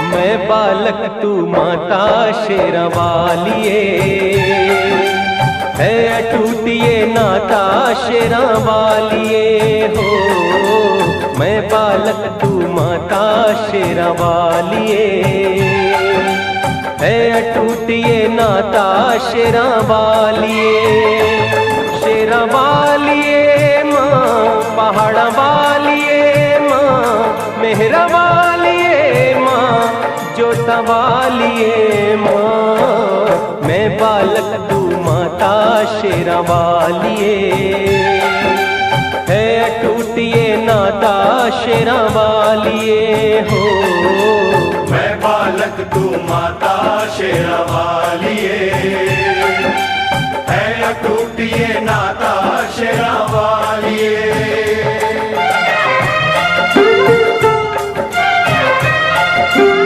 मैं बालक तू माता शेरावालिए, है अटूट ये नाता शेरावालिए हो। मैं बालक तू माता शेरावालिए, है अटूट ये नाता शेरावालिए। शेरावालिए माँ पहाड़ा वालिए माँ, मेहरा वालिए माँ जोता वालिए माँ। मैं बालक तू माता शेरावालिए, है अटूट ये नाता शेरावालिए हो। मैं बालक तू माता शेरावालिए।